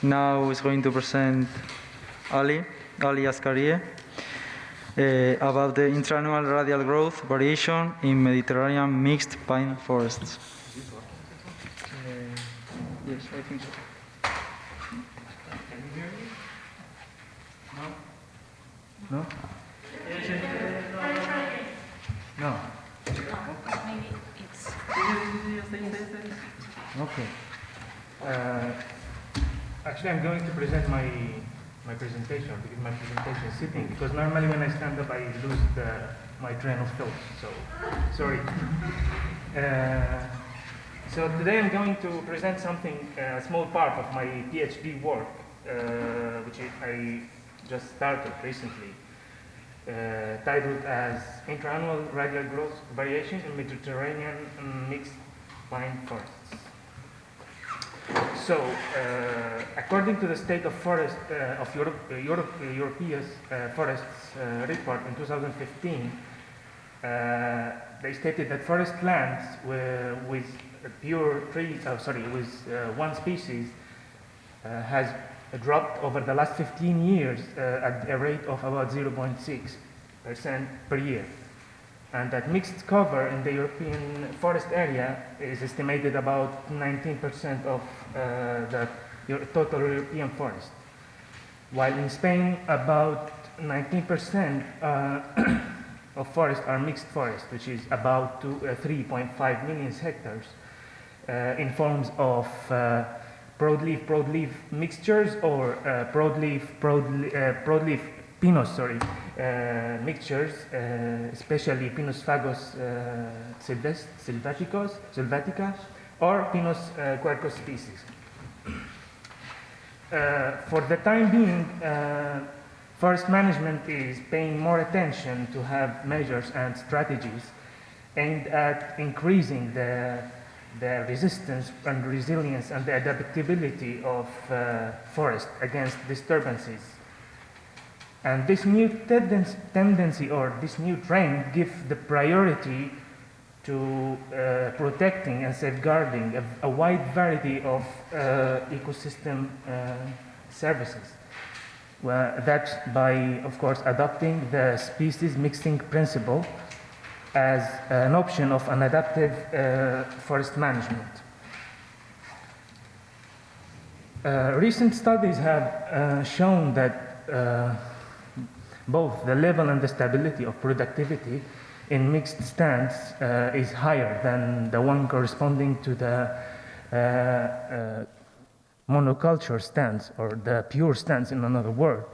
Now is going to present Ali Askarieh, about the intraannual radial growth variation in Mediterranean mixed pine forests. Yes, I think so. Can you hear me? No? No? No. Maybe it's... Okay. Actually, I'm going to present my presentation, because my presentation is sitting, because normally when I stand up, I lose my train of thought, so sorry. So today I'm going to present something, a small part of my PhD work, which I just started recently, titled as Intraannual Radial Growth Variation in Mediterranean Mixed Pine Forests. So, according to the State of Forest of European Forests report in 2015, they stated that forest lands with pure trees, with one species, has dropped over the last 15 years at a rate of about 0.6% per year. And that mixed cover in the European forest area is estimated about 19% of the total European forest. While in Spain, about 19% of forests are mixed forest, which is about 3.5 million hectares, in forms of broadleaf mixtures or broadleaf pinus, mixtures, especially Pinus fagus sylvatica or Pinus quercus species. For the time being, forest management is paying more attention to have measures and strategies aimed at increasing the resistance and resilience and the adaptability of forest against disturbances. And this new tendency or this new trend gives the priority to protecting and safeguarding a wide variety of ecosystem services. Well, that's by, of course, adopting the species mixing principle as an option of an adaptive forest management. Recent studies have shown that both the level and the stability of productivity in mixed stands is higher than the one corresponding to the monoculture stands, or the pure stands in another word.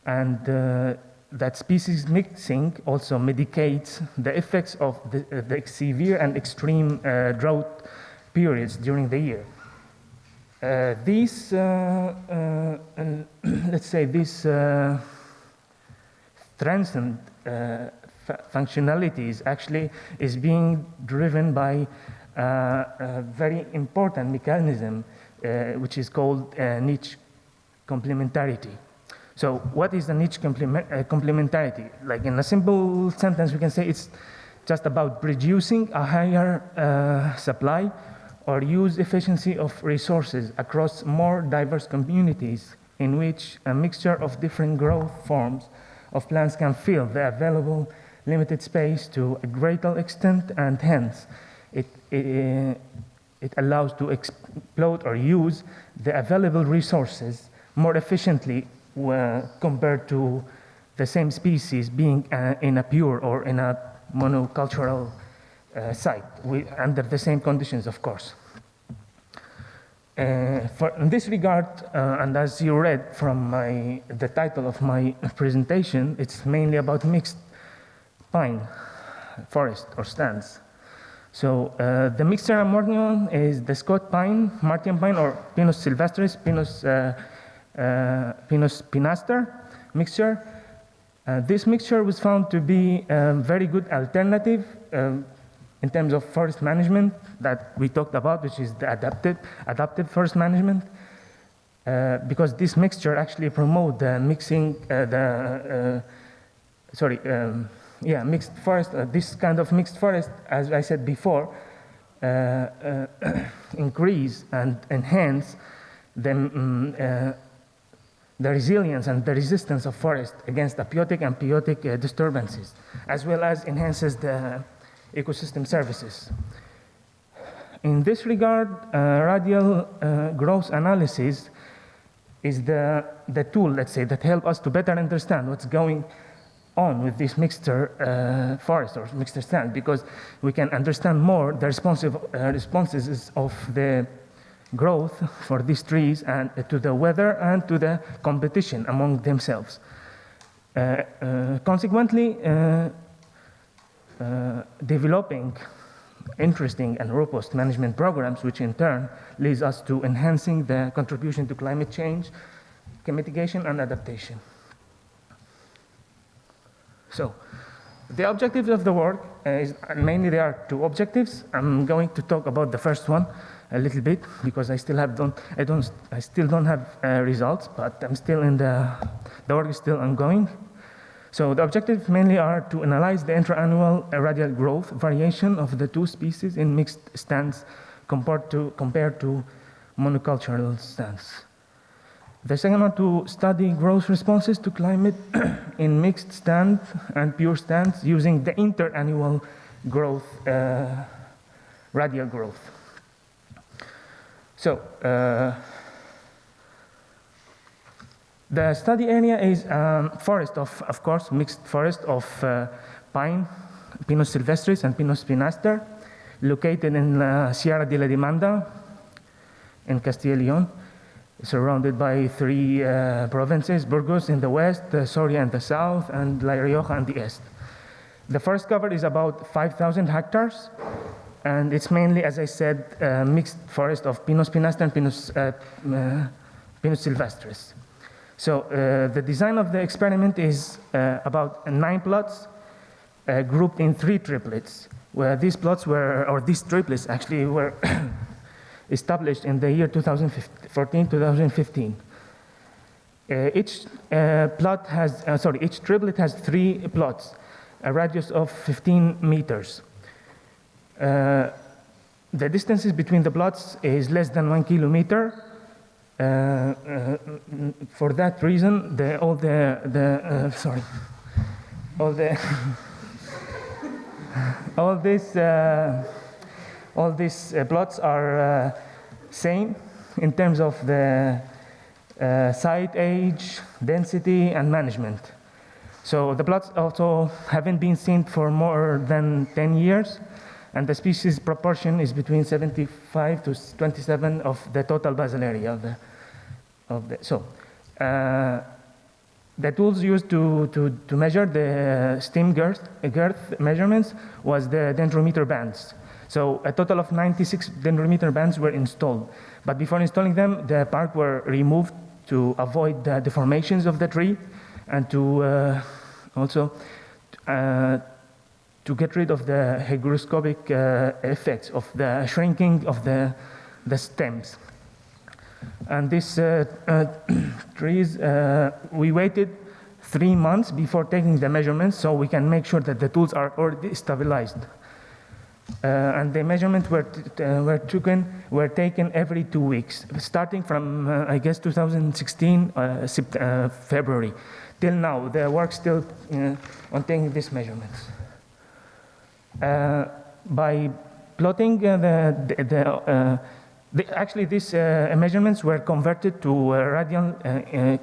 And that species mixing also mitigates the effects of the severe and extreme drought periods during the year. These transient functionalities actually is being driven by a very important mechanism which is called niche complementarity. So what is the niche complementarity? Like in a simple sentence, we can say it's just about producing a higher supply or use efficiency of resources across more diverse communities in which a mixture of different growth forms of plants can fill the available limited space to a greater extent, and hence it allows to exploit or use the available resources more efficiently compared to the same species being in a pure or in a monocultural site, under the same conditions, of course. In this regard, and as you read from the title of my presentation, it's mainly about mixed pine forest or stands. So the mixture I'm working on is the Scott pine, Martian pine, or Pinus sylvestris, Pinus pinaster mixture. This mixture was found to be a very good alternative in terms of forest management that we talked about, which is the adaptive forest management, because this mixture actually promotes the mixing, mixed forest. This kind of mixed forest, as I said before, increase and enhance the resilience and the resistance of forest against abiotic and biotic disturbances, as well as enhances the ecosystem services. In this regard, radial growth analysis is the tool, let's say, that helps us to better understand what's going on with this mixture forest or mixture stand, because we can understand more the responses of the growth for these trees and to the weather and to the competition among themselves. Consequently, developing interesting and robust management programs, which in turn leads us to enhancing the contribution to climate change, mitigation, and adaptation. So, the objectives of the work is mainly there are two objectives. I'm going to talk about the first one a little bit because I still don't have results, but I'm still in the work is still ongoing. So the objectives mainly are to analyze the intra-annual radial growth variation of the two species in mixed stands compared to monocultural stands. The second one, to study growth responses to climate in mixed stand and pure stands using the inter-annual growth, radial growth. So, the study area is forest of course, mixed forest of pine, Pinus sylvestris and Pinus spinaster, located in Sierra de la Demanda in Castilla y León, surrounded by three provinces: Burgos in the west, Soria in the south, and La Rioja in the east. The forest cover is about 5,000 hectares, and it's mainly, as I said, mixed forest of Pinus spinaster and Pinus sylvestris. So the design of the experiment is about 9 plots grouped in 3 triplets, where these plots were, or these triplets actually were established in the year 2014-2015. Each triplet has 3 plots, a radius of 15 meters. The distances between the plots is less than 1 kilometer. For that reason, all these plots are same in terms of the site age, density, and management. So the plots also haven't been seen for more than 10 years, and the species proportion is between 75 to 27 of the total basal area the tools used to measure the stem girth measurements was the dendrometer bands. So a total of 96 dendrometer bands were installed. But before installing them, the bark were removed to avoid the deformations of the tree and to also to get rid of the hygroscopic effects of the shrinking of the stems. And these trees, we waited 3 months before taking the measurements so we can make sure that the tools are already stabilized. And the measurements were taken every 2 weeks, starting from, I guess, 2016, February. Till now, the work still on taking these measurements. By plotting actually, these measurements were converted to a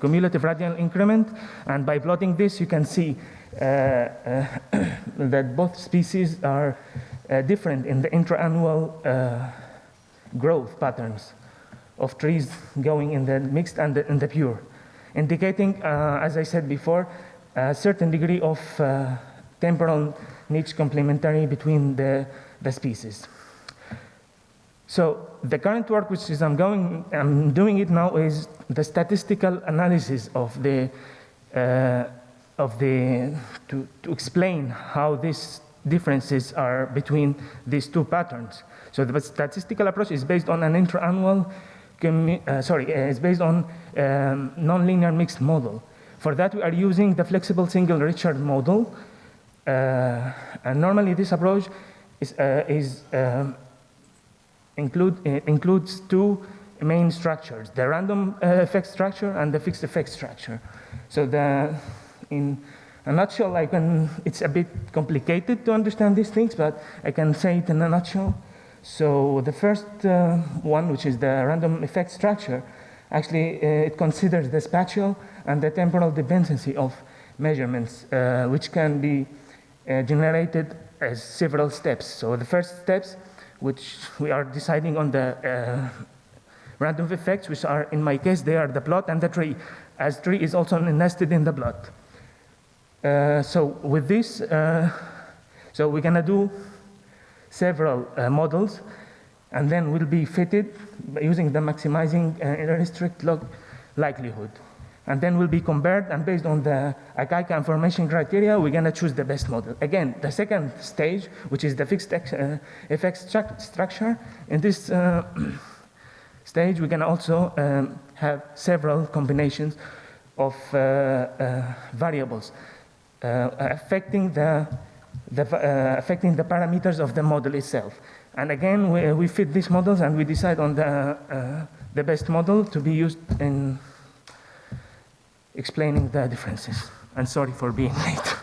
cumulative radial increment, and by plotting this, you can see that both species are different in the intra-annual growth patterns of trees going in the mixed and in the pure, indicating, as I said before, a certain degree of temporal niche complementarity between the species. So the current work, which is I'm doing it now, is the statistical analysis of to explain how these differences are between these two patterns. So the statistical approach is based on an intra-annual, it's based on nonlinear mixed model. For that, we are using the flexible single Richard model, and normally this approach includes 2 main structures, the random effect structure and the fixed effect structure. So in a nutshell, it's a bit complicated to understand these things, but I can say it in a nutshell. So the first one, which is the random effect structure, actually it considers the spatial and the temporal dependency of measurements, which can be generated as several steps. So the first steps, which we are deciding on the random effects, which are, in my case, they are the plot and the tree, as tree is also nested in the plot. So with this, so we're gonna do several models, and then we'll be fitted by using the maximizing restrict log likelihood. And then will be compared, and based on the Askarieh information criteria, we're gonna choose the best model. Again, the second stage, which is the fixed effect structure, in this stage, we can also have several combinations of variables affecting the parameters of the model itself. And again, we fit these models and we decide on the best model to be used in explaining the differences. And sorry for being late.